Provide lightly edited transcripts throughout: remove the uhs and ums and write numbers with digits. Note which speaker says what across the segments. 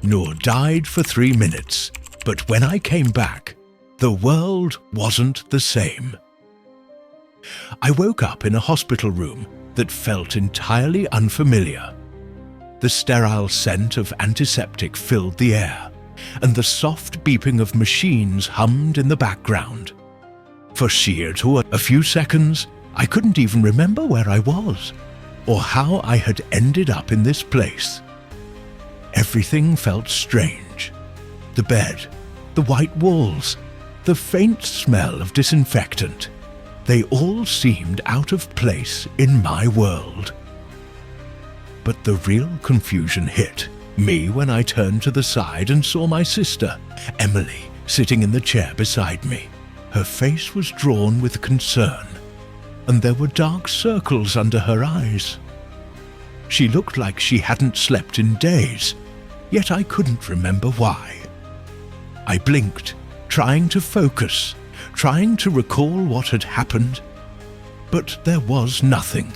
Speaker 1: nor died for 3 minutes, but when I came back, the world wasn't the same. I woke up in a hospital room that felt entirely unfamiliar. The sterile scent of antiseptic filled the air, and the soft beeping of machines hummed in the background. For sheer to a few seconds, I couldn't even remember where I was, or how I had ended up in this place. Everything felt strange. The bed, the white walls, the faint smell of disinfectant. They all seemed out of place in my world. But the real confusion hit me when I turned to the side and saw my sister, Emily, sitting in the chair beside me. Her face was drawn with concern, and there were dark circles under her eyes. She looked like she hadn't slept in days, yet I couldn't remember why. I blinked, trying to focus, trying to recall what had happened, but there was nothing.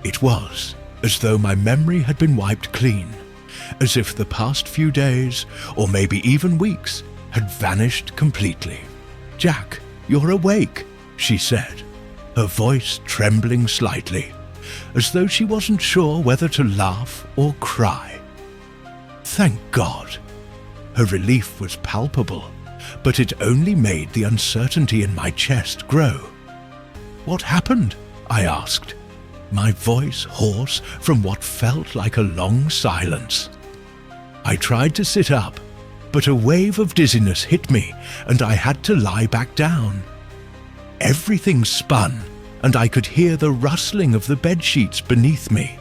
Speaker 1: It was as though my memory had been wiped clean, as if the past few days, or maybe even weeks, had vanished completely. "Jack, you're awake," she said, her voice trembling slightly, as though she wasn't sure whether to laugh or cry. Thank God. Her relief was palpable, but it only made the uncertainty in my chest grow. "What happened?" I asked, my voice hoarse from what felt like a long silence. I tried to sit up, but a wave of dizziness hit me and I had to lie back down. Everything spun, and I could hear the rustling of the bedsheets beneath me.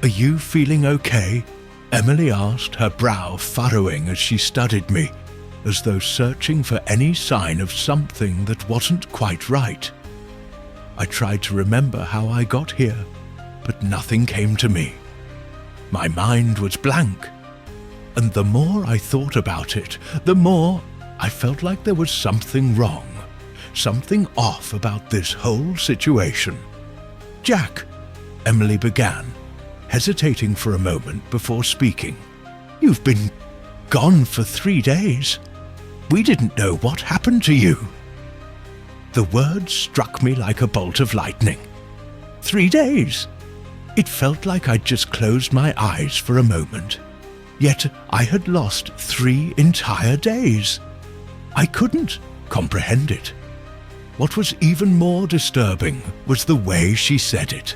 Speaker 1: "Are you feeling okay?" Emily asked, her brow furrowing as she studied me, as though searching for any sign of something that wasn't quite right. I tried to remember how I got here, but nothing came to me. My mind was blank, and the more I thought about it, the more I felt like there was something wrong, something off about this whole situation. "Jack," Emily began, hesitating for a moment before speaking. "You've been gone for 3 days. We didn't know what happened to you." The words struck me like a bolt of lightning. 3 days! It felt like I'd just closed my eyes for a moment. Yet I had lost 3 entire days. I couldn't comprehend it. What was even more disturbing was the way she said it.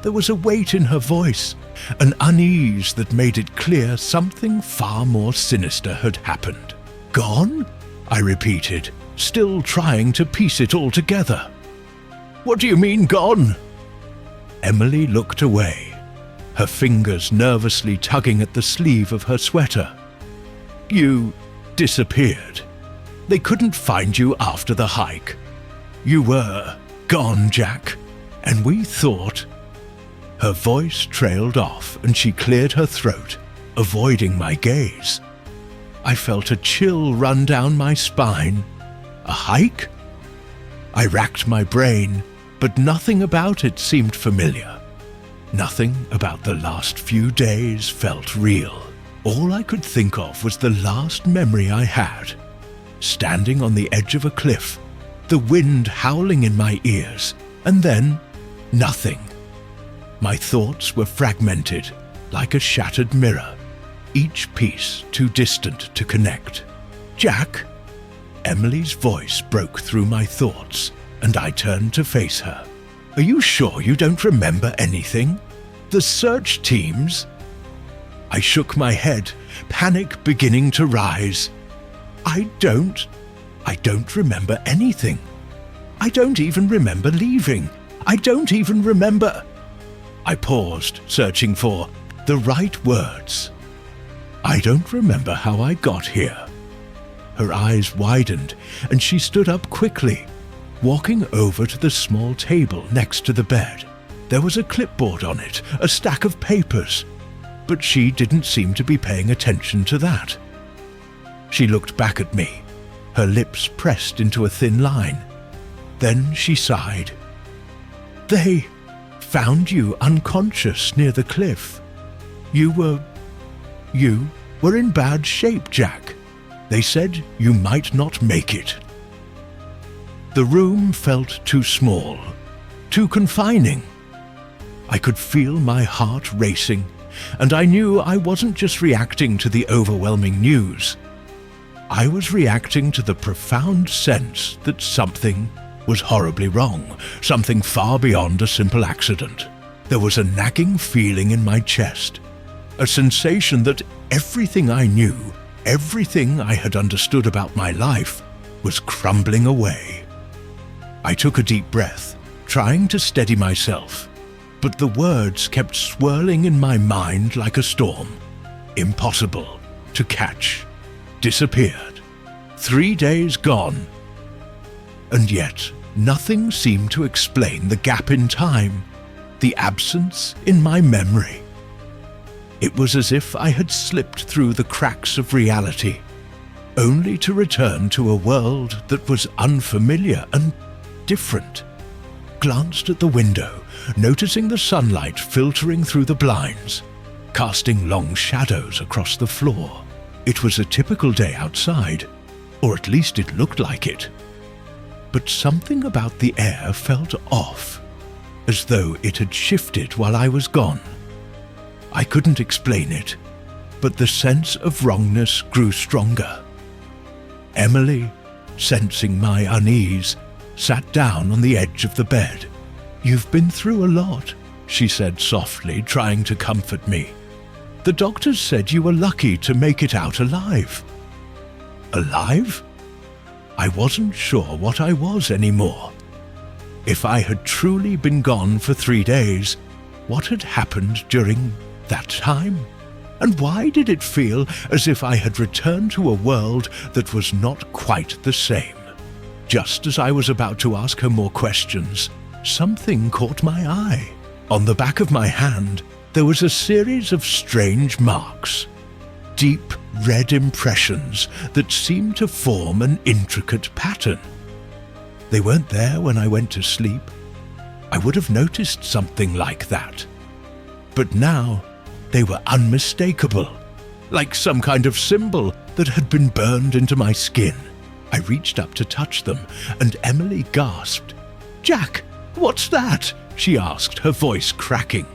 Speaker 1: There was a weight in her voice, an unease that made it clear something far more sinister had happened. "Gone?" I repeated, still trying to piece it all together. "What do you mean, gone?" Emily looked away, her fingers nervously tugging at the sleeve of her sweater. "You disappeared. They couldn't find you after the hike. You were gone, Jack, and we thought—" Her voice trailed off and she cleared her throat, avoiding my gaze. I felt a chill run down my spine. A hike? I racked my brain, but nothing about it seemed familiar. Nothing about the last few days felt real. All I could think of was the last memory I had. Standing on the edge of a cliff, the wind howling in my ears, and then nothing. My thoughts were fragmented, like a shattered mirror, each piece too distant to connect. "Jack?" Emily's voice broke through my thoughts, and I turned to face her. "Are you sure you don't remember anything? The search teams?" I shook my head, panic beginning to rise. I don't remember anything. I don't even remember leaving. I don't even remember—" I paused, searching for the right words. "I don't remember how I got here." Her eyes widened, and she stood up quickly, walking over to the small table next to the bed. There was a clipboard on it, a stack of papers, but she didn't seem to be paying attention to that. She looked back at me, her lips pressed into a thin line. Then she sighed. "They found you unconscious near the cliff. You were You were in bad shape, Jack. They said you might not make it. The room felt too small, too confining. I could feel my heart racing, and I knew I wasn't just reacting to the overwhelming news. I was reacting to the profound sense that something was horribly wrong, something far beyond a simple accident. There was a nagging feeling in my chest, a sensation that everything I knew, everything I had understood about my life, was crumbling away. I took a deep breath, trying to steady myself, but the words kept swirling in my mind like a storm. Impossible to catch. Disappeared. 3 days gone. And yet, nothing seemed to explain the gap in time, the absence in my memory. It was as if I had slipped through the cracks of reality, only to return to a world that was unfamiliar and different. Glanced at the window, noticing the sunlight filtering through the blinds, casting long shadows across the floor. It was a typical day outside, or at least it looked like it. But something about the air felt off, as though it had shifted while I was gone. I couldn't explain it, but the sense of wrongness grew stronger. Emily, sensing my unease, sat down on the edge of the bed. "You've been through a lot," she said softly, trying to comfort me. "The doctors said you were lucky to make it out alive." Alive? I wasn't sure what I was anymore. If I had truly been gone for 3 days, what had happened during that time? And why did it feel as if I had returned to a world that was not quite the same? Just as I was about to ask her more questions, something caught my eye. On the back of my hand, there was a series of strange marks. Deep red impressions that seemed to form an intricate pattern. They weren't there when I went to sleep. I would have noticed something like that. But now, they were unmistakable, like some kind of symbol that had been burned into my skin. I reached up to touch them, and Emily gasped. "Jack, what's that?" she asked, her voice cracking.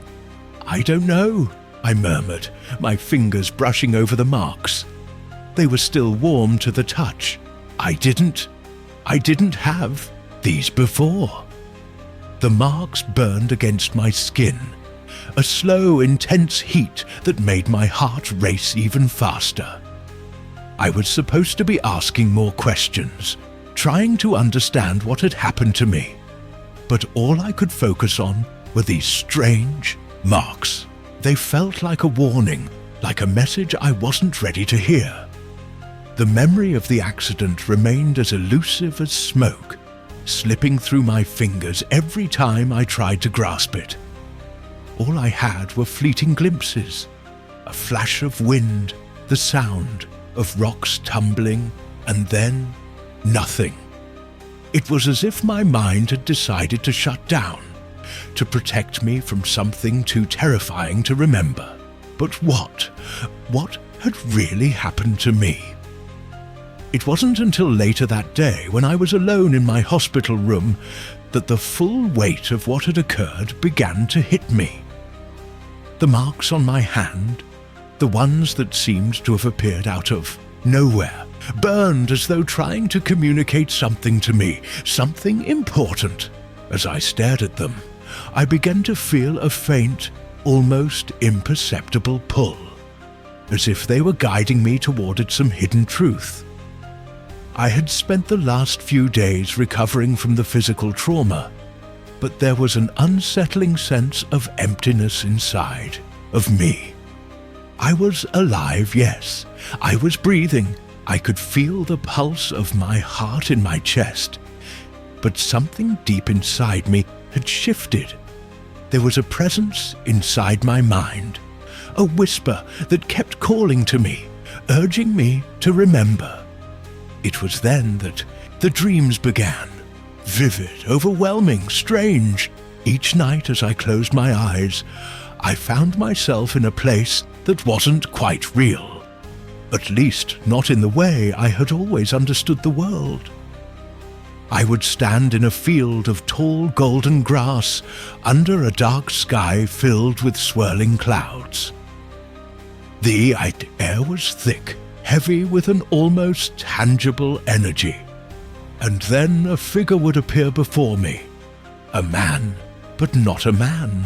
Speaker 1: "I don't know," I murmured, my fingers brushing over the marks. They were still warm to the touch. I didn't have these before. The marks burned against my skin, a slow, intense heat that made my heart race even faster. I was supposed to be asking more questions, trying to understand what had happened to me, but all I could focus on were these strange marks. They felt like a warning, like a message I wasn't ready to hear. The memory of the accident remained as elusive as smoke, slipping through my fingers every time I tried to grasp it. All I had were fleeting glimpses, a flash of wind, the sound of rocks tumbling, and then nothing. It was as if my mind had decided to shut down, to protect me from something too terrifying to remember. But what? What had really happened to me? It wasn't until later that day, when I was alone in my hospital room, that the full weight of what had occurred began to hit me. The marks on my hand, the ones that seemed to have appeared out of nowhere, burned as though trying to communicate something to me, something important. As I stared at them, I began to feel a faint, almost imperceptible pull, as if they were guiding me toward some hidden truth. I had spent the last few days recovering from the physical trauma, but there was an unsettling sense of emptiness inside of me. I was alive, yes. I was breathing. I could feel the pulse of my heart in my chest. But something deep inside me had shifted. There was a presence inside my mind, a whisper that kept calling to me, urging me to remember. It was then that the dreams began. Vivid, overwhelming, strange. Each night as I closed my eyes, I found myself in a place that wasn't quite real. At least not in the way I had always understood the world. I would stand in a field of tall golden grass under a dark sky filled with swirling clouds. The air was thick, heavy with an almost tangible energy. And then a figure would appear before me. A man, but not a man.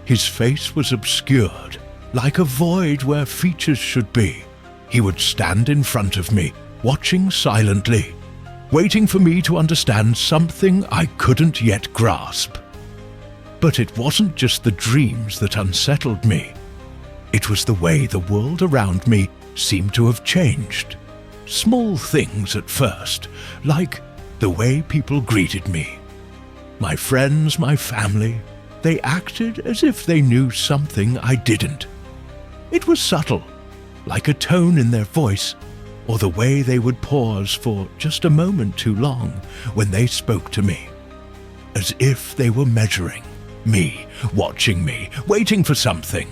Speaker 1: His face was obscured, like a void where features should be. He would stand in front of me, watching silently, waiting for me to understand something I couldn't yet grasp. But it wasn't just the dreams that unsettled me. It was the way the world around me seemed to have changed. Small things at first, like the way people greeted me. My friends, my family, they acted as if they knew something I didn't. It was subtle, like a tone in their voice, or the way they would pause for just a moment too long when they spoke to me, as if they were measuring me, watching me, waiting for something.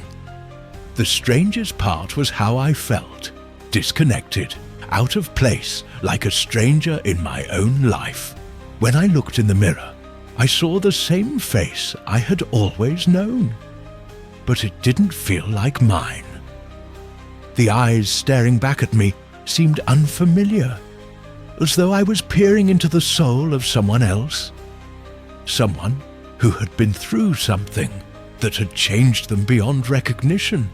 Speaker 1: The strangest part was how I felt, disconnected, out of place, like a stranger in my own life. When I looked in the mirror, I saw the same face I had always known, but it didn't feel like mine. The eyes staring back at me seemed unfamiliar, as though I was peering into the soul of someone else, someone who had been through something that had changed them beyond recognition.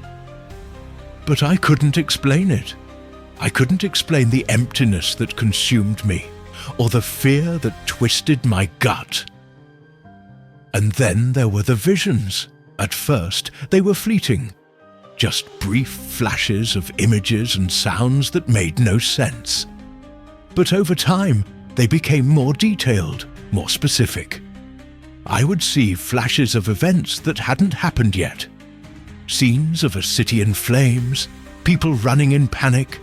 Speaker 1: But I couldn't explain it. I couldn't explain the emptiness that consumed me, or the fear that twisted my gut. And then there were the visions. At first, they were fleeting, just brief flashes of images and sounds that made no sense. But over time, they became more detailed, more specific. I would see flashes of events that hadn't happened yet. Scenes of a city in flames, people running in panic,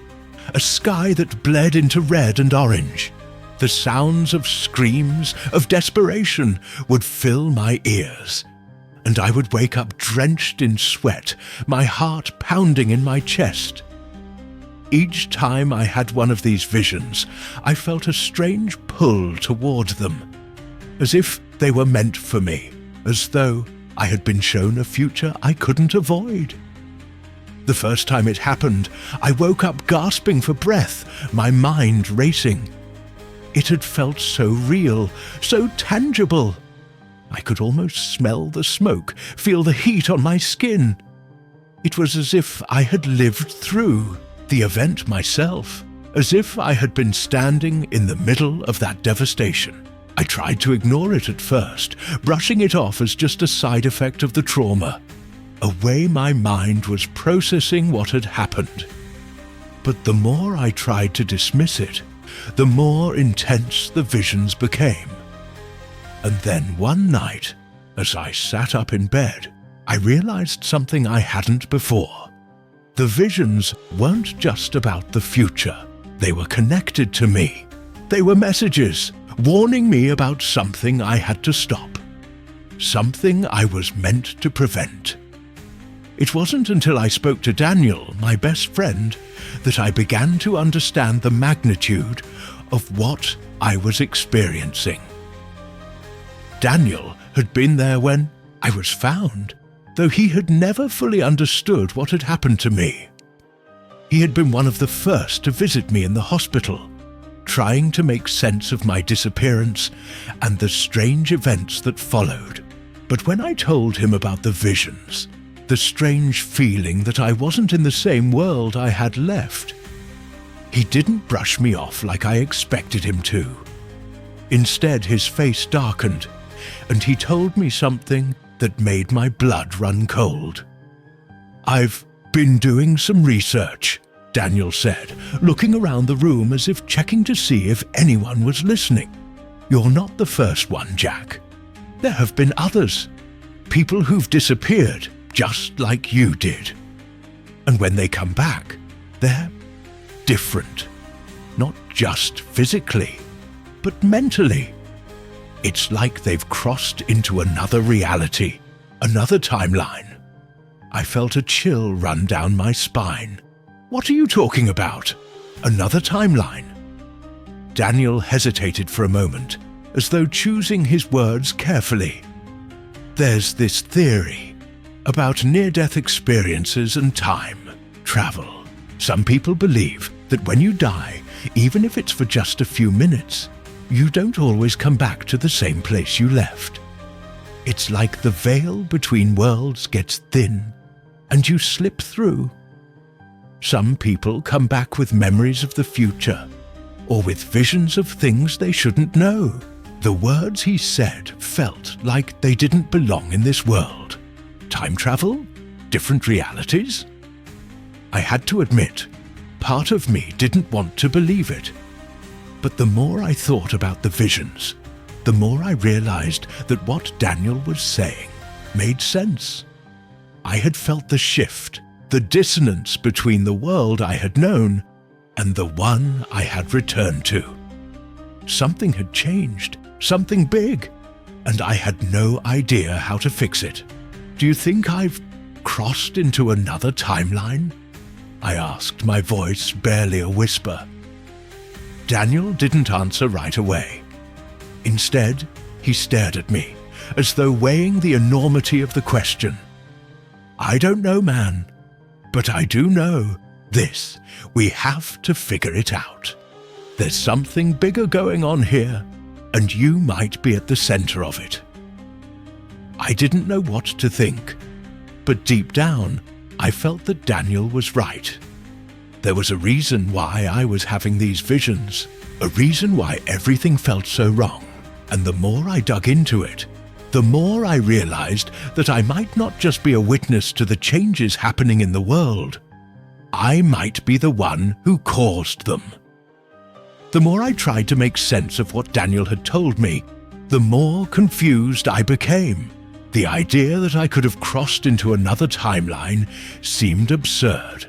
Speaker 1: a sky that bled into red and orange. The sounds of screams, of desperation, would fill my ears, and I would wake up drenched in sweat, my heart pounding in my chest. Each time I had one of these visions, I felt a strange pull toward them, as if they were meant for me, as though I had been shown a future I couldn't avoid. The first time it happened, I woke up gasping for breath, my mind racing. It had felt so real, so tangible. I could almost smell the smoke, feel the heat on my skin. It was as if I had lived through the event myself, as if I had been standing in the middle of that devastation. I tried to ignore it at first, brushing it off as just a side effect of the trauma, a way my mind was processing what had happened. But the more I tried to dismiss it, the more intense the visions became. And then one night, as I sat up in bed, I realized something I hadn't before. The visions weren't just about the future. They were connected to me. They were messages, warning me about something I had to stop, something I was meant to prevent. It wasn't until I spoke to Daniel, my best friend, that I began to understand the magnitude of what I was experiencing. Daniel had been there when I was found, though he had never fully understood what had happened to me. He had been one of the first to visit me in the hospital, trying to make sense of my disappearance and the strange events that followed. But when I told him about the visions, the strange feeling that I wasn't in the same world I had left, he didn't brush me off like I expected him to. Instead, his face darkened, and he told me something that made my blood run cold. "I've been doing some research," Daniel said, looking around the room as if checking to see if anyone was listening. "You're not the first one, Jack. There have been others. People who've disappeared, just like you did. And when they come back, they're different. Not just physically, but mentally. It's like they've crossed into another reality, another timeline. I felt a chill run down my spine. What are you talking about? Another timeline? Daniel hesitated for a moment, as though choosing his words carefully. There's this theory about near-death experiences and time travel. Some people believe that when you die, even if it's for just a few minutes, you don't always come back to the same place you left. It's like the veil between worlds gets thin and you slip through. Some people come back with memories of the future or with visions of things they shouldn't know. The words he said felt like they didn't belong in this world. Time travel? Different realities? I had to admit, part of me didn't want to believe it. But the more I thought about the visions, the more I realized that what Daniel was saying made sense. I had felt the shift, the dissonance between the world I had known and the one I had returned to. Something had changed, something big, and I had no idea how to fix it. Do you think I've crossed into another timeline? I asked, my voice barely a whisper. Daniel didn't answer right away. Instead, he stared at me, as though weighing the enormity of the question. I don't know, man, but I do know this. We have to figure it out. There's something bigger going on here, and you might be at the center of it. I didn't know what to think, but deep down, I felt that Daniel was right. There was a reason why I was having these visions, a reason why everything felt so wrong, and the more I dug into it, the more I realized that I might not just be a witness to the changes happening in the world. I might be the one who caused them. The more I tried to make sense of what Daniel had told me, the more confused I became. The idea that I could have crossed into another timeline seemed absurd,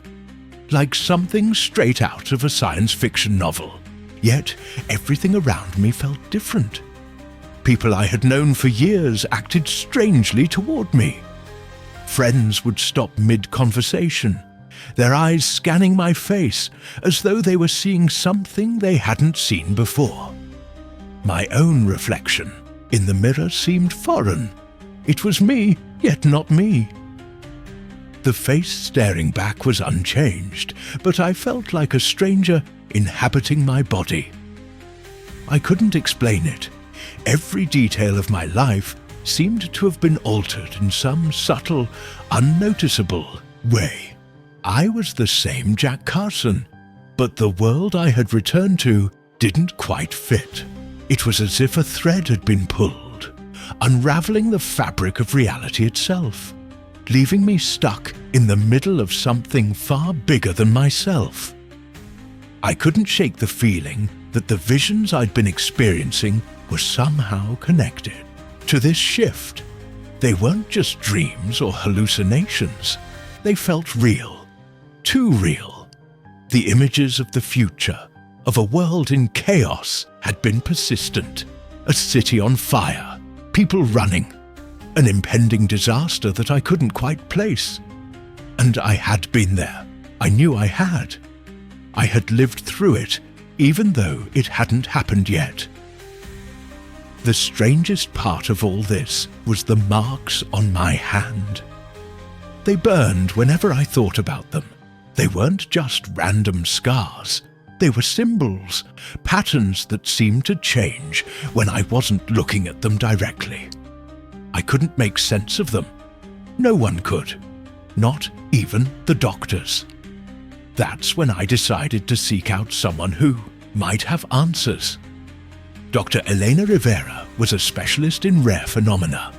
Speaker 1: like something straight out of a science fiction novel. Yet everything around me felt different. People I had known for years acted strangely toward me. Friends would stop mid-conversation, their eyes scanning my face as though they were seeing something they hadn't seen before. My own reflection in the mirror seemed foreign. It was me, yet not me. The face staring back was unchanged, but I felt like a stranger inhabiting my body. I couldn't explain it. Every detail of my life seemed to have been altered in some subtle, unnoticeable way. I was the same Jack Carson, but the world I had returned to didn't quite fit. It was as if a thread had been pulled, unraveling the fabric of reality itself, leaving me stuck in the middle of something far bigger than myself. I couldn't shake the feeling that the visions I'd been experiencing were somehow connected to this shift. They weren't just dreams or hallucinations. They felt real, too real. The images of the future, of a world in chaos, had been persistent. A city on fire, people running, an impending disaster that I couldn't quite place. And I had been there. I knew I had. I had lived through it, even though it hadn't happened yet. The strangest part of all this was the marks on my hand. They burned whenever I thought about them. They weren't just random scars. They were symbols, patterns that seemed to change when I wasn't looking at them directly. I couldn't make sense of them. No one could, not even the doctors. That's when I decided to seek out someone who might have answers. Dr. Elena Rivera was a specialist in rare phenomena,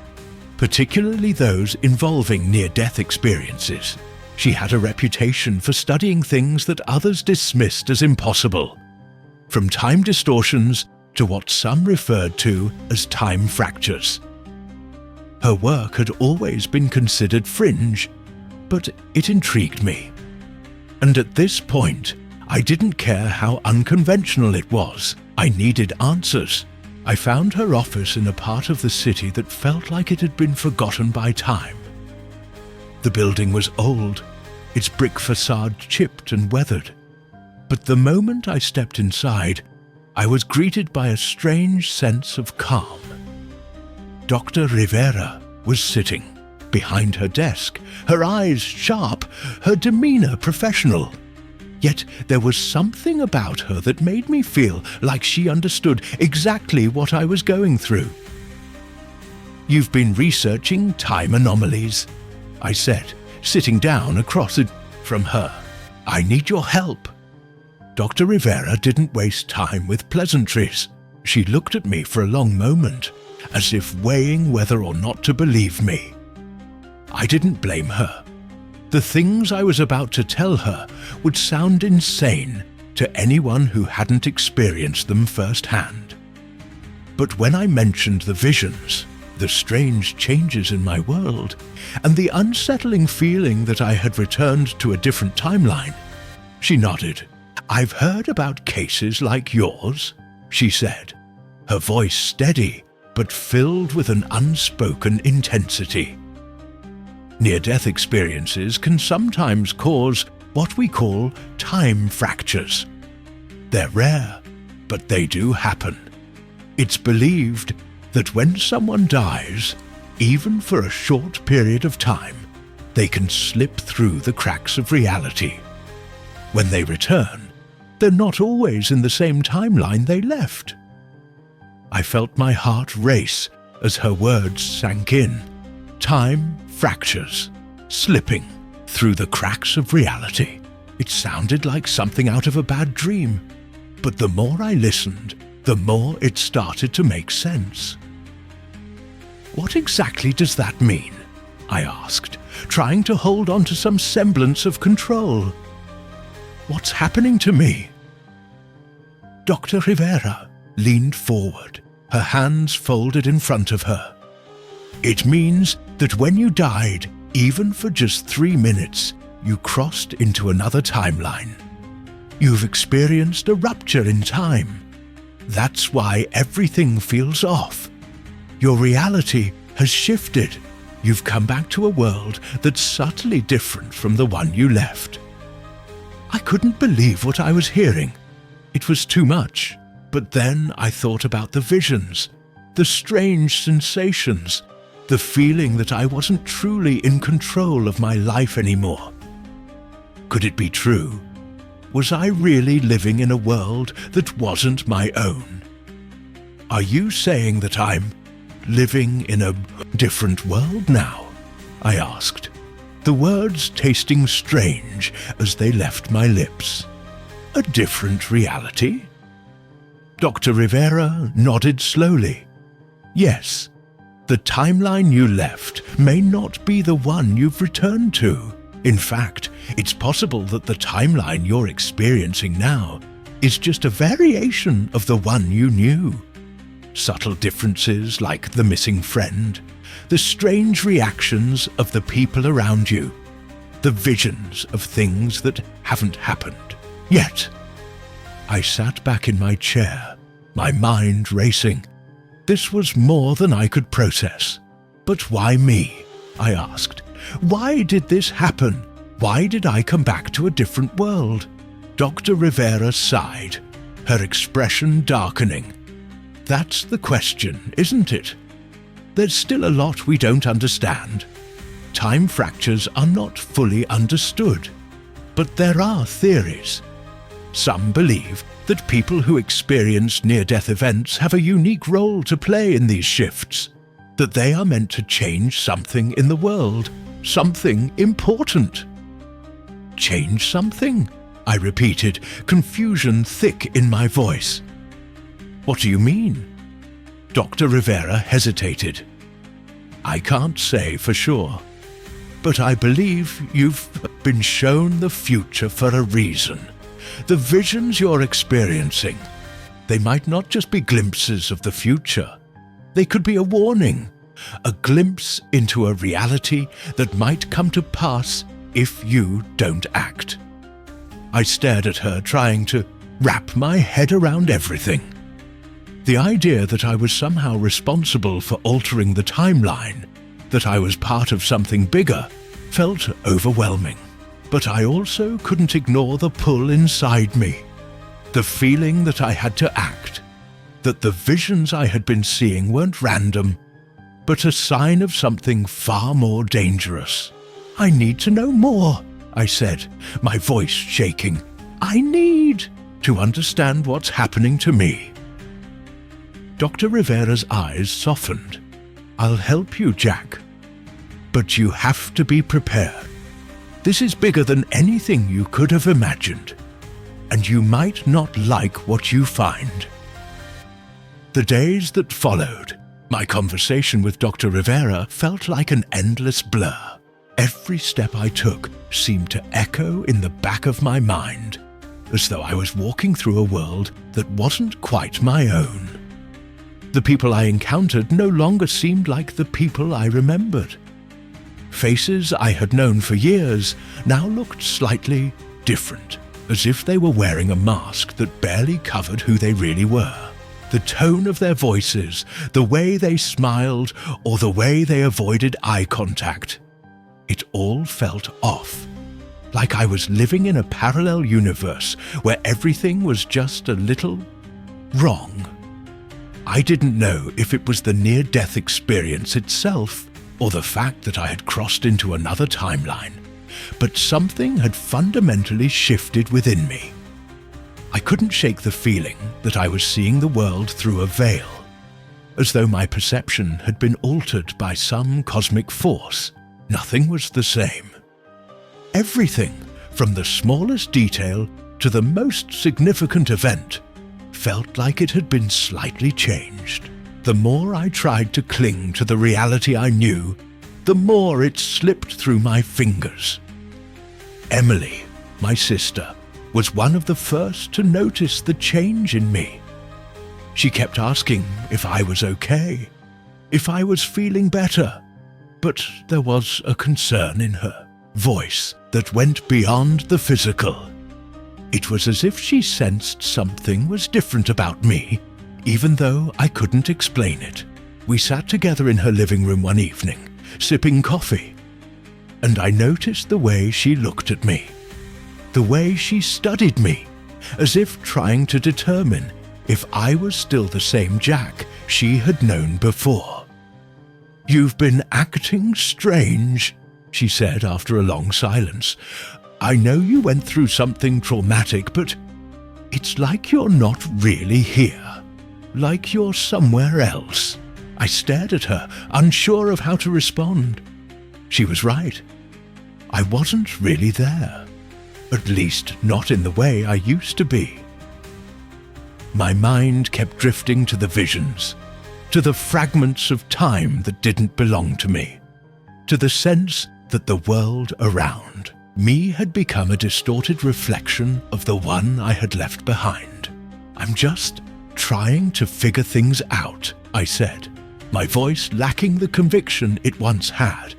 Speaker 1: particularly those involving near-death experiences. She had a reputation for studying things that others dismissed as impossible, from time distortions to what some referred to as time fractures. Her work had always been considered fringe, but it intrigued me. And at this point, I didn't care how unconventional it was. I needed answers. I found her office in a part of the city that felt like it had been forgotten by time. The building was old, its brick facade chipped and weathered. But the moment I stepped inside, I was greeted by a strange sense of calm. Dr. Rivera was sitting behind her desk, her eyes sharp, her demeanor professional. Yet there was something about her that made me feel like she understood exactly what I was going through. "You've been researching time anomalies," I said, sitting down across it from her. "I need your help." Dr. Rivera didn't waste time with pleasantries. She looked at me for a long moment, as if weighing whether or not to believe me. I didn't blame her. The things I was about to tell her would sound insane to anyone who hadn't experienced them firsthand. But when I mentioned the visions, the strange changes in my world, and the unsettling feeling that I had returned to a different timeline, she nodded. "I've heard about cases like yours," she said, her voice steady but filled with an unspoken intensity. Near-death experiences can sometimes cause what we call time fractures. They're rare, but they do happen. It's believed that when someone dies, even for a short period of time, they can slip through the cracks of reality. When they return, they're not always in the same timeline they left. I felt my heart race as her words sank in. Time fractures, slipping through the cracks of reality. It sounded like something out of a bad dream, but the more I listened, the more it started to make sense. "What exactly does that mean?" I asked, trying to hold on to some semblance of control. "What's happening to me?" Dr. Rivera leaned forward, her hands folded in front of her. "It means that when you died, even for just 3 minutes, you crossed into another timeline. You've experienced a rupture in time. That's why everything feels off. Your reality has shifted. You've come back to a world that's subtly different from the one you left." I couldn't believe what I was hearing. It was too much. But then I thought about the visions, the strange sensations, the feeling that I wasn't truly in control of my life anymore. Could it be true? Was I really living in a world that wasn't my own? "Are you saying that I'm living in a different world now?" I asked, the words tasting strange as they left my lips. "A different reality?" Dr. Rivera nodded slowly. "Yes, the timeline you left may not be the one you've returned to. In fact, it's possible that the timeline you're experiencing now is just a variation of the one you knew. Subtle differences like the missing friend, the strange reactions of the people around you, the visions of things that haven't happened yet." I sat back in my chair, my mind racing. This was more than I could process. "But why me?" I asked. "Why did this happen? Why did I come back to a different world?" Dr. Rivera sighed, her expression darkening. "That's the question, isn't it? There's still a lot we don't understand. Time fractures are not fully understood, but there are theories. Some believe that people who experience near-death events have a unique role to play in these shifts, that they are meant to change something in the world, something important." "Change something?" I repeated, confusion thick in my voice. "What do you mean?" Dr. Rivera hesitated. "I can't say for sure, but I believe you've been shown the future for a reason. The visions you're experiencing, they might not just be glimpses of the future. They could be a warning, a glimpse into a reality that might come to pass if you don't act." I stared at her, trying to wrap my head around everything. The idea that I was somehow responsible for altering the timeline, that I was part of something bigger, felt overwhelming. But I also couldn't ignore the pull inside me, the feeling that I had to act, that the visions I had been seeing weren't random, but a sign of something far more dangerous. "I need to know more," I said, my voice shaking. "I need to understand what's happening to me." Dr. Rivera's eyes softened. "I'll help you, Jack. But you have to be prepared. This is bigger than anything you could have imagined, and you might not like what you find." The days that followed, my conversation with Dr. Rivera felt like an endless blur. Every step I took seemed to echo in the back of my mind, as though I was walking through a world that wasn't quite my own. The people I encountered no longer seemed like the people I remembered. Faces I had known for years now looked slightly different, as if they were wearing a mask that barely covered who they really were. The tone of their voices, the way they smiled, or the way they avoided eye contact. It all felt off, like I was living in a parallel universe where everything was just a little wrong. I didn't know if it was the near-death experience itself or the fact that I had crossed into another timeline, but something had fundamentally shifted within me. I couldn't shake the feeling that I was seeing the world through a veil, as though my perception had been altered by some cosmic force. Nothing was the same. Everything, from the smallest detail to the most significant event, felt like it had been slightly changed. The more I tried to cling to the reality I knew, the more it slipped through my fingers. Emily, my sister, was one of the first to notice the change in me. She kept asking if I was okay, if I was feeling better, but there was a concern in her voice that went beyond the physical. It was as if she sensed something was different about me, even though I couldn't explain it. We sat together in her living room one evening, sipping coffee, and I noticed the way she looked at me, the way she studied me, as if trying to determine if I was still the same Jack she had known before. "You've been acting strange," she said after a long silence. "I know you went through something traumatic, but it's like you're not really here, like you're somewhere else." I stared at her, unsure of how to respond. She was right. I wasn't really there, at least not in the way I used to be. My mind kept drifting to the visions, to the fragments of time that didn't belong to me, to the sense that the world around me had become a distorted reflection of the one I had left behind. "I'm just trying to figure things out," I said, my voice lacking the conviction it once had.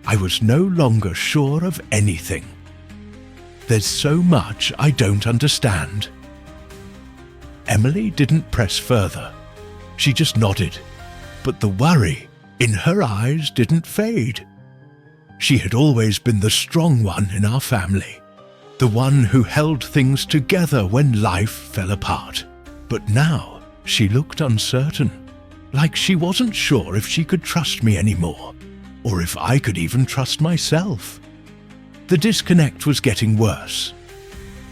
Speaker 1: I was no longer sure of anything. "There's so much I don't understand." Emily didn't press further. She just nodded, but the worry in her eyes didn't fade. She had always been the strong one in our family, the one who held things together when life fell apart. But now she looked uncertain, like she wasn't sure if she could trust me anymore, or if I could even trust myself. The disconnect was getting worse.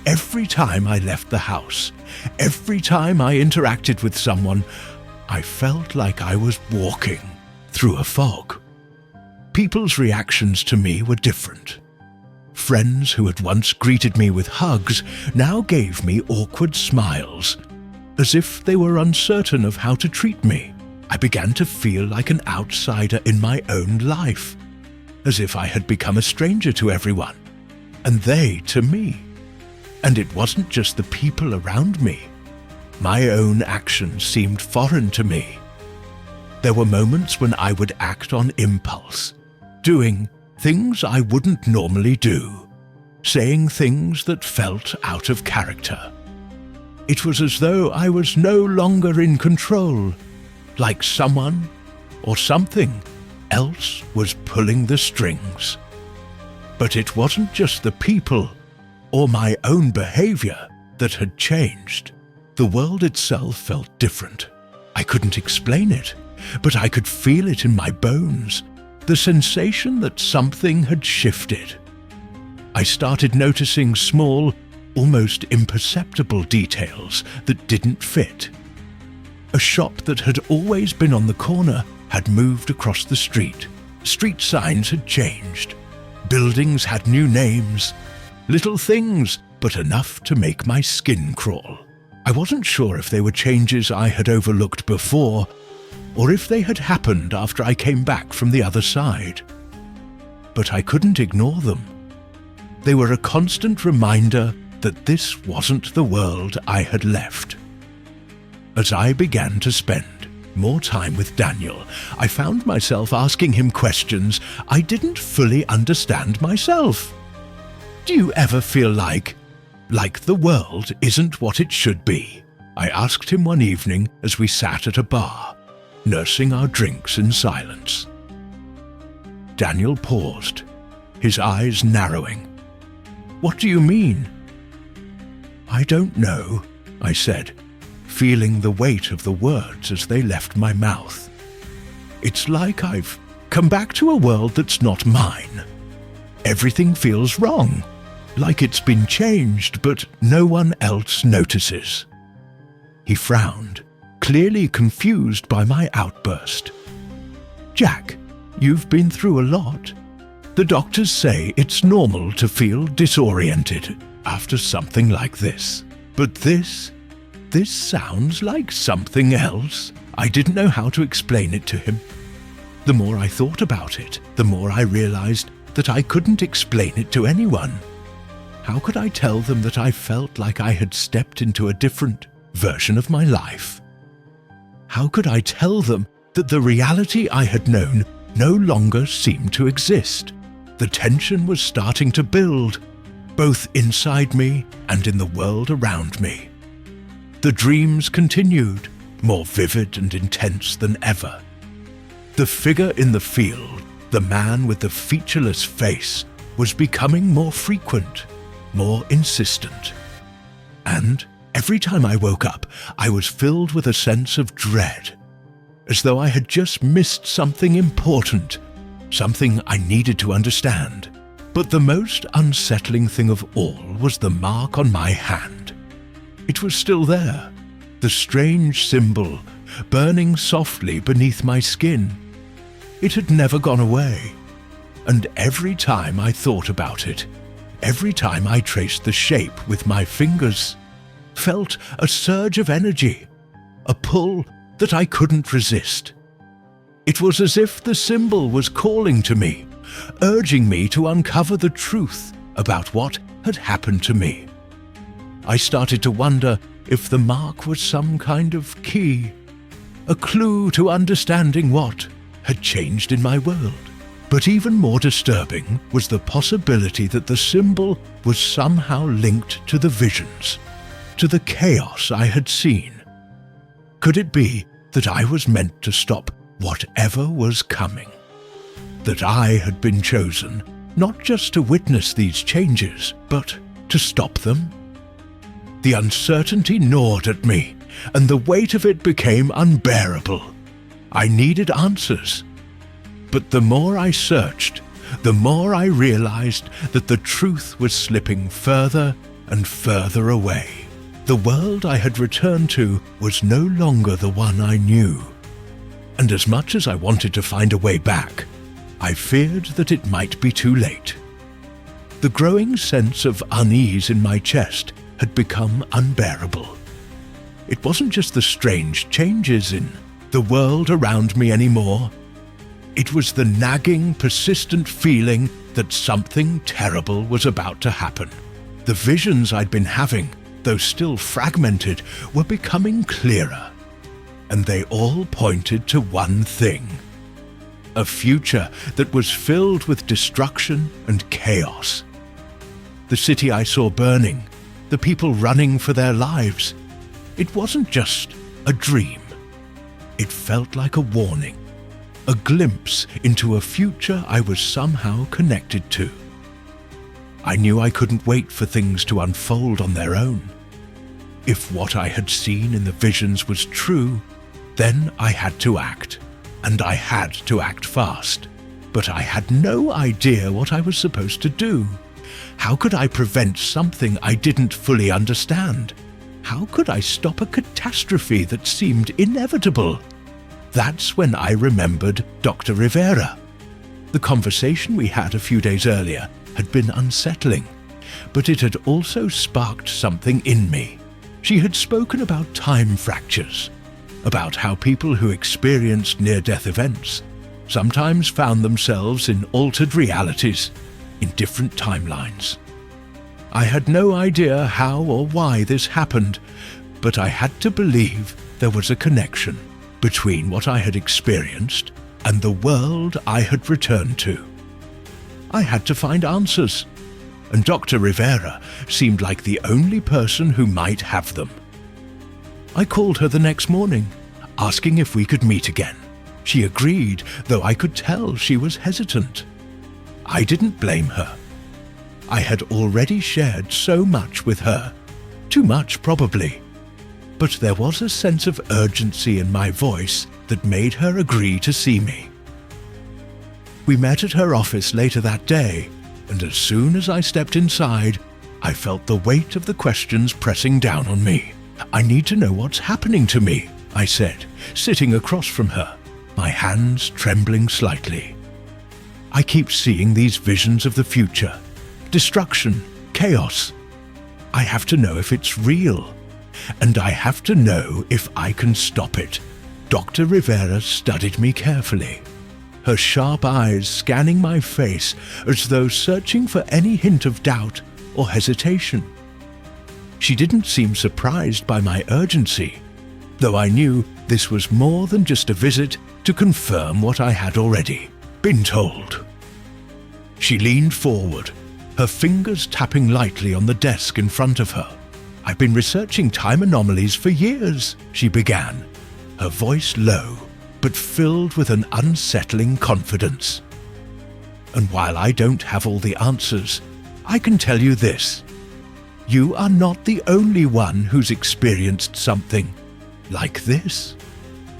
Speaker 1: Every time I left the house, every time I interacted with someone, I felt like I was walking through a fog. People's reactions to me were different. Friends who had once greeted me with hugs now gave me awkward smiles, as if they were uncertain of how to treat me. I began to feel like an outsider in my own life, as if I had become a stranger to everyone, and they to me. And it wasn't just the people around me. My own actions seemed foreign to me. There were moments when I would act on impulse, doing things I wouldn't normally do, saying things that felt out of character. It was as though I was no longer in control, like someone or something else was pulling the strings. But it wasn't just the people or my own behavior that had changed. The world itself felt different. I couldn't explain it, but I could feel it in my bones, the sensation that something had shifted. I started noticing small, almost imperceptible details that didn't fit. A shop that had always been on the corner had moved across the street. Street signs had changed. Buildings had new names. Little things, but enough to make my skin crawl. I wasn't sure if they were changes I had overlooked before, or if they had happened after I came back from the other side. But I couldn't ignore them. They were a constant reminder that this wasn't the world I had left. As I began to spend more time with Daniel, I found myself asking him questions I didn't fully understand myself. Do you ever feel like the world isn't what it should be? I asked him one evening as we sat at a bar, nursing our drinks in silence. Daniel paused, his eyes narrowing. What do you mean? I don't know, I said, feeling the weight of the words as they left my mouth. It's like I've come back to a world that's not mine. Everything feels wrong, like it's been changed, but no one else notices. He frowned, clearly confused by my outburst. Jack, you've been through a lot. The doctors say it's normal to feel disoriented after something like this. But this sounds like something else. I didn't know how to explain it to him. The more I thought about it, the more I realized that I couldn't explain it to anyone. How could I tell them that I felt like I had stepped into a different version of my life? How could I tell them that the reality I had known no longer seemed to exist? The tension was starting to build, both inside me and in the world around me. The dreams continued, more vivid and intense than ever. The figure in the field, the man with the featureless face, was becoming more frequent, more insistent. And every time I woke up, I was filled with a sense of dread, as though I had just missed something important, something I needed to understand. But the most unsettling thing of all was the mark on my hand. It was still there, the strange symbol, burning softly beneath my skin. It had never gone away, and every time I thought about it, every time I traced the shape with my fingers, felt a surge of energy, a pull that I couldn't resist. It was as if the symbol was calling to me, urging me to uncover the truth about what had happened to me. I started to wonder if the mark was some kind of key, a clue to understanding what had changed in my world. But even more disturbing was the possibility that the symbol was somehow linked to the visions, to the chaos I had seen. Could it be that I was meant to stop whatever was coming? That I had been chosen not just to witness these changes, but to stop them? The uncertainty gnawed at me, and the weight of it became unbearable. I needed answers. But the more I searched, the more I realized that the truth was slipping further and further away. The world I had returned to was no longer the one I knew. And as much as I wanted to find a way back, I feared that it might be too late. The growing sense of unease in my chest had become unbearable. It wasn't just the strange changes in the world around me anymore. It was the nagging, persistent feeling that something terrible was about to happen. The visions I'd been having, though still fragmented, were becoming clearer. And they all pointed to one thing: a future that was filled with destruction and chaos. The city I saw burning, the people running for their lives, it wasn't just a dream. It felt like a warning, a glimpse into a future I was somehow connected to. I knew I couldn't wait for things to unfold on their own. If what I had seen in the visions was true, then I had to act, and I had to act fast. But I had no idea what I was supposed to do. How could I prevent something I didn't fully understand? How could I stop a catastrophe that seemed inevitable? That's when I remembered Dr. Rivera. The conversation we had a few days earlier had been unsettling, but it had also sparked something in me. She had spoken about time fractures, about how people who experienced near-death events sometimes found themselves in altered realities, in different timelines. I had no idea how or why this happened, but I had to believe there was a connection between what I had experienced and the world I had returned to. I had to find answers, and Dr. Rivera seemed like the only person who might have them. I called her the next morning, asking if we could meet again. She agreed, though I could tell she was hesitant. I didn't blame her. I had already shared so much with her, too much probably, but there was a sense of urgency in my voice that made her agree to see me. We met at her office later that day, and as soon as I stepped inside, I felt the weight of the questions pressing down on me. "I need to know what's happening to me," I said, sitting across from her, my hands trembling slightly. "I keep seeing these visions of the future. Destruction, chaos. I have to know if it's real, and I have to know if I can stop it." Dr. Rivera studied me carefully, her sharp eyes scanning my face as though searching for any hint of doubt or hesitation. She didn't seem surprised by my urgency, though I knew this was more than just a visit to confirm what I had already been told. She leaned forward, her fingers tapping lightly on the desk in front of her. "I've been researching time anomalies for years," she began, her voice low, but filled with an unsettling confidence. "And while I don't have all the answers, I can tell you this. You are not the only one who's experienced something like this.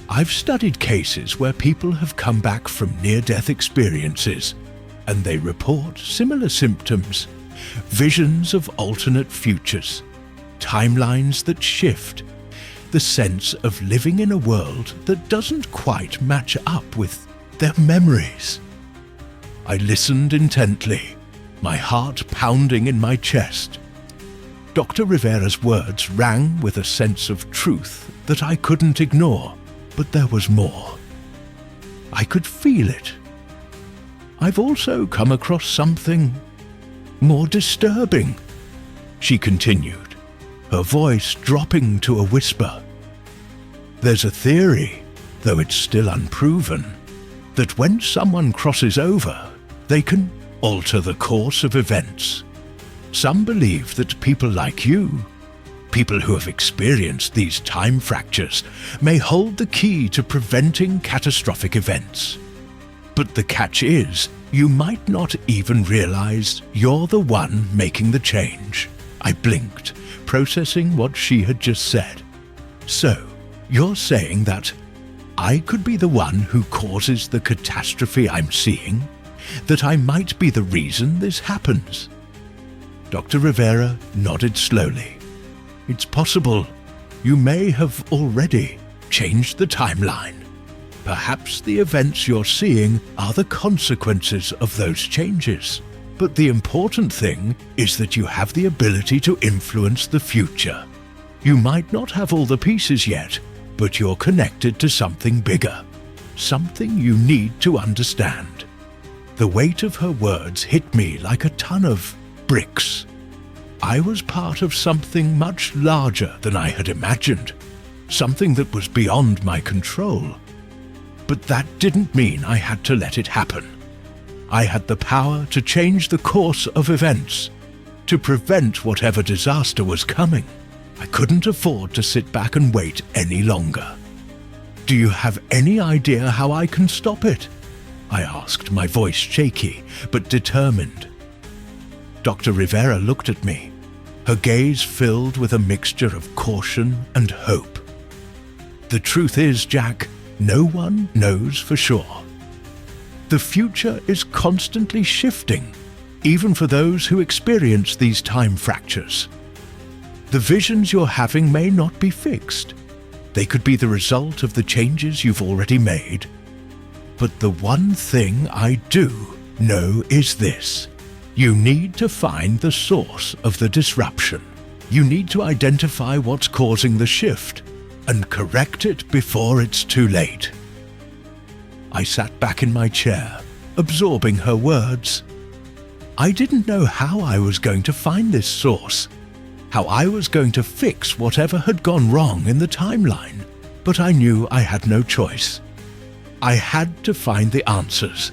Speaker 1: I've studied cases where people have come back from near-death experiences, and they report similar symptoms, visions of alternate futures, timelines that shift, the sense of living in a world that doesn't quite match up with their memories." I listened intently, my heart pounding in my chest. Dr. Rivera's words rang with a sense of truth that I couldn't ignore, but there was more. I could feel it. "I've also come across something more disturbing," she continued, her voice dropping to a whisper. "There's a theory, though it's still unproven, that when someone crosses over, they can alter the course of events. Some believe that people like you, people who have experienced these time fractures, may hold the key to preventing catastrophic events. But the catch is, you might not even realize you're the one making the change." I blinked, processing what she had just said. "So, you're saying that I could be the one who causes the catastrophe I'm seeing? That I might be the reason this happens?" Dr. Rivera nodded slowly. "It's possible. You may have already changed the timeline. Perhaps the events you're seeing are the consequences of those changes. But the important thing is that you have the ability to influence the future. You might not have all the pieces yet, but you're connected to something bigger, something you need to understand." The weight of her words hit me like a ton of bricks. I was part of something much larger than I had imagined, something that was beyond my control. But that didn't mean I had to let it happen. I had the power to change the course of events, to prevent whatever disaster was coming. I couldn't afford to sit back and wait any longer. "Do you have any idea how I can stop it?" I asked, my voice shaky but determined. Dr. Rivera looked at me, her gaze filled with a mixture of caution and hope. The truth is, Jack, no one knows for sure. The future is constantly shifting, even for those who experience these time fractures. The visions you're having may not be fixed. They could be the result of the changes you've already made. But the one thing I do know is this. You need to find the source of the disruption. You need to identify what's causing the shift and correct it before it's too late. I sat back in my chair, absorbing her words. I didn't know how I was going to find this source, how I was going to fix whatever had gone wrong in the timeline, but I knew I had no choice. I had to find the answers.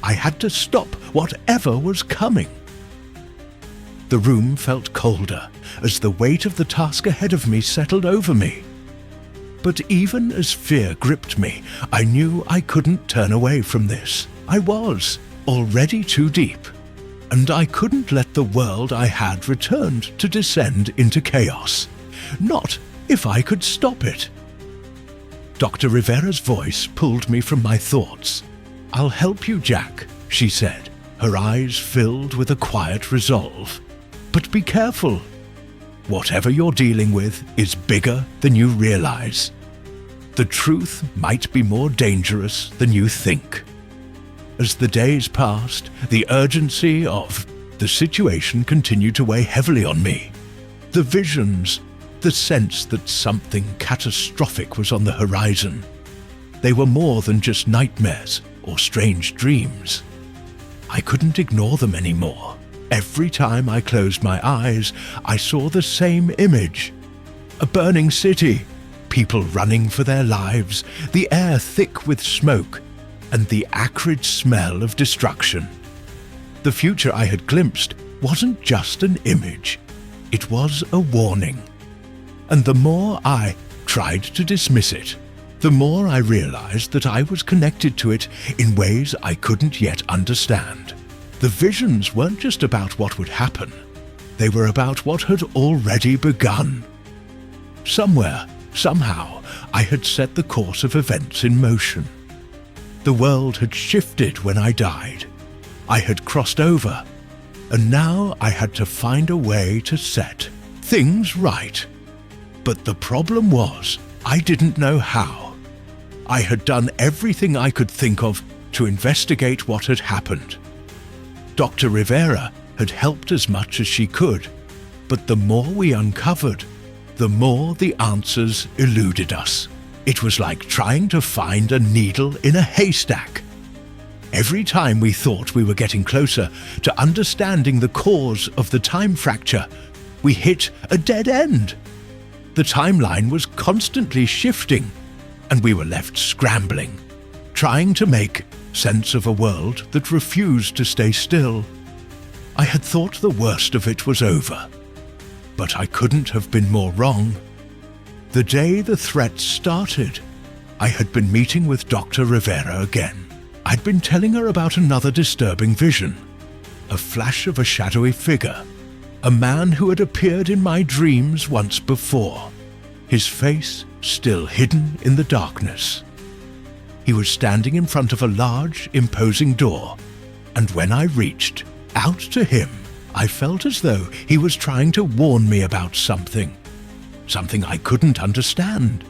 Speaker 1: I had to stop whatever was coming. The room felt colder as the weight of the task ahead of me settled over me. But even as fear gripped me, I knew I couldn't turn away from this. I was already too deep, and I couldn't let the world I had returned to descend into chaos. Not if I could stop it. Dr. Rivera's voice pulled me from my thoughts. "I'll help you, Jack," she said, her eyes filled with a quiet resolve. "But be careful. Whatever you're dealing with is bigger than you realize. The truth might be more dangerous than you think." As the days passed, the urgency of the situation continued to weigh heavily on me. The visions, the sense that something catastrophic was on the horizon. They were more than just nightmares or strange dreams. I couldn't ignore them anymore. Every time I closed my eyes, I saw the same image. A burning city, people running for their lives, the air thick with smoke, and the acrid smell of destruction. The future I had glimpsed wasn't just an image. It was a warning. And the more I tried to dismiss it, the more I realized that I was connected to it in ways I couldn't yet understand. The visions weren't just about what would happen. They were about what had already begun. Somewhere, somehow, I had set the course of events in motion. The world had shifted when I died. I had crossed over, and now I had to find a way to set things right. But the problem was, I didn't know how. I had done everything I could think of to investigate what had happened. Dr. Rivera had helped as much as she could, but the more we uncovered, the more the answers eluded us. It was like trying to find a needle in a haystack. Every time we thought we were getting closer to understanding the cause of the time fracture, we hit a dead end. The timeline was constantly shifting, and we were left scrambling, trying to make sense of a world that refused to stay still. I had thought the worst of it was over, but I couldn't have been more wrong. The day the threat started, I had been meeting with Dr. Rivera again. I'd been telling her about another disturbing vision, a flash of a shadowy figure, a man who had appeared in my dreams once before, his face still hidden in the darkness. He was standing in front of a large, imposing door, and when I reached out to him, I felt as though he was trying to warn me about something I couldn't understand.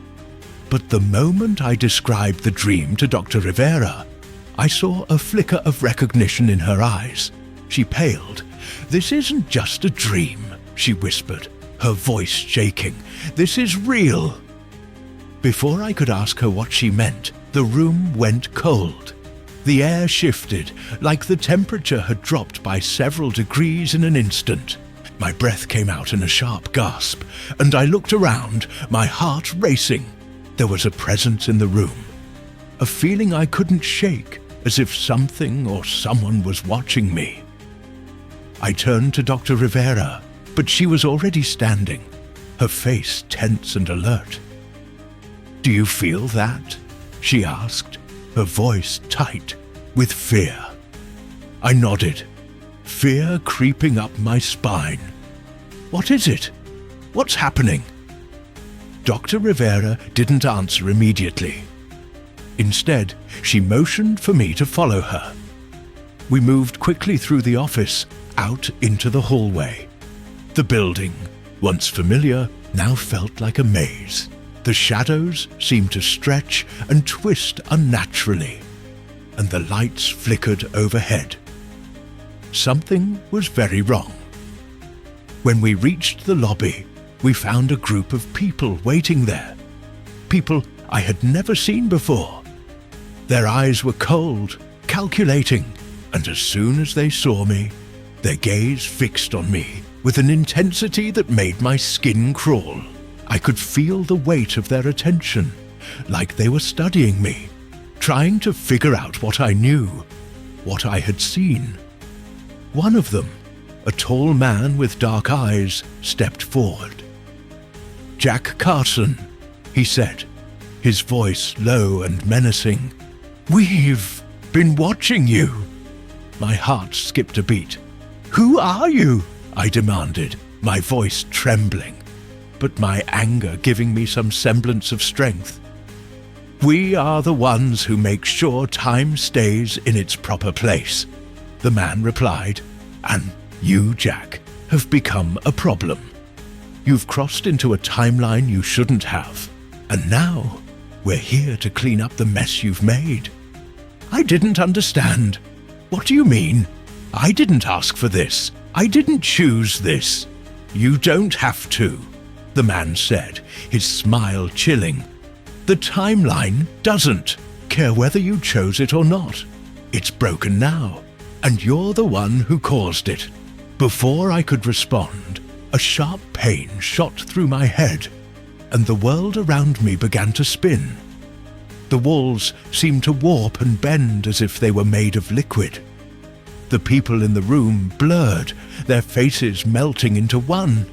Speaker 1: But the moment I described the dream to Dr. Rivera, I saw a flicker of recognition in her eyes. She paled. "This isn't just a dream," she whispered, her voice shaking. "This is real." Before I could ask her what she meant, the room went cold. The air shifted, like the temperature had dropped by several degrees in an instant. My breath came out in a sharp gasp, and I looked around, my heart racing. There was a presence in the room, a feeling I couldn't shake, as if something or someone was watching me. I turned to Dr. Rivera, but she was already standing, her face tense and alert. "Do you feel that?" she asked, her voice tight with fear. I nodded. fear creeping up my spine. What is it? What's happening? Dr. Rivera didn't answer immediately. Instead, she motioned for me to follow her. We moved quickly through the office, out into the hallway. The building, once familiar, now felt like a maze. The shadows seemed to stretch and twist unnaturally, and the lights flickered overhead. Something was very wrong. When we reached the lobby, we found a group of people waiting there. People I had never seen before. Their eyes were cold, calculating, and as soon as they saw me, their gaze fixed on me with an intensity that made my skin crawl. I could feel the weight of their attention, like they were studying me, trying to figure out what I knew, what I had seen. One of them, a tall man with dark eyes, stepped forward. "Jack Carson," he said, his voice low and menacing. "We've been watching you." My heart skipped a beat. "Who are you?" I demanded, my voice trembling, but my anger giving me some semblance of strength. "We are the ones who make sure time stays in its proper place," the man replied. "And you, Jack, have become a problem. You've crossed into a timeline you shouldn't have, and now we're here to clean up the mess you've made." I didn't understand. "What do you mean? I didn't ask for this. I didn't choose this." "You don't have to," the man said, his smile chilling. "The timeline doesn't care whether you chose it or not. It's broken now, and you're the one who caused it." Before I could respond, a sharp pain shot through my head, and the world around me began to spin. The walls seemed to warp and bend as if they were made of liquid. The people in the room blurred, their faces melting into one.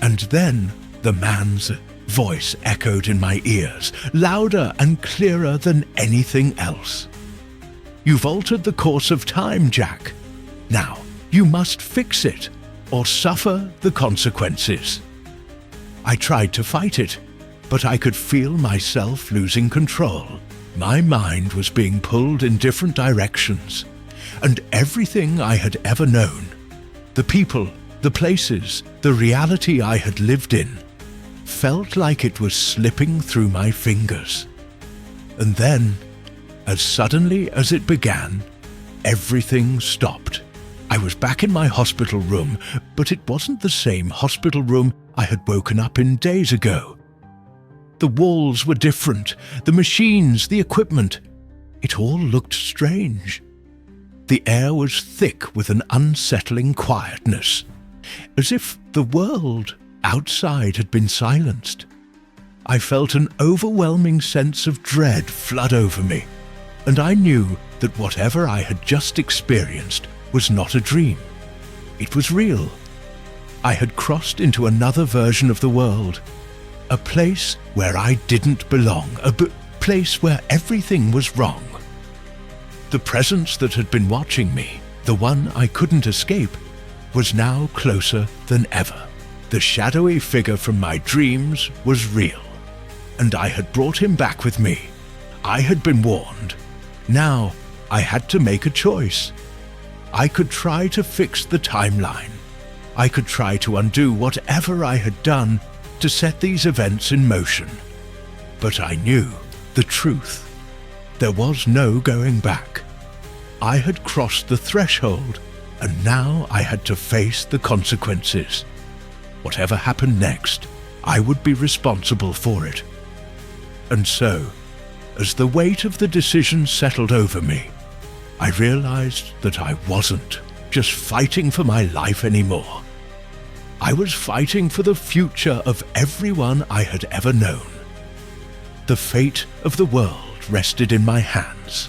Speaker 1: And then the man's voice echoed in my ears, louder and clearer than anything else. "You've altered the course of time, Jack. Now, you must fix it, or suffer the consequences." I tried to fight it, but I could feel myself losing control. My mind was being pulled in different directions, and everything I had ever known, the people, the places, the reality I had lived in, felt like it was slipping through my fingers. And then, as suddenly as it began, everything stopped. I was back in my hospital room, but it wasn't the same hospital room I had woken up in days ago. The walls were different, the machines, the equipment. It all looked strange. The air was thick with an unsettling quietness, as if the world outside had been silenced. I felt an overwhelming sense of dread flood over me, and I knew that whatever I had just experienced was not a dream. It was real. I had crossed into another version of the world, a place where I didn't belong, a place where everything was wrong. The presence that had been watching me, the one I couldn't escape, was now closer than ever. The shadowy figure from my dreams was real, and I had brought him back with me. I had been warned. Now I had to make a choice. I could try to fix the timeline. I could try to undo whatever I had done to set these events in motion. But I knew the truth. There was no going back. I had crossed the threshold, and now I had to face the consequences. Whatever happened next, I would be responsible for it. And so, as the weight of the decision settled over me, I realized that I wasn't just fighting for my life anymore. I was fighting for the future of everyone I had ever known. The fate of the world rested in my hands.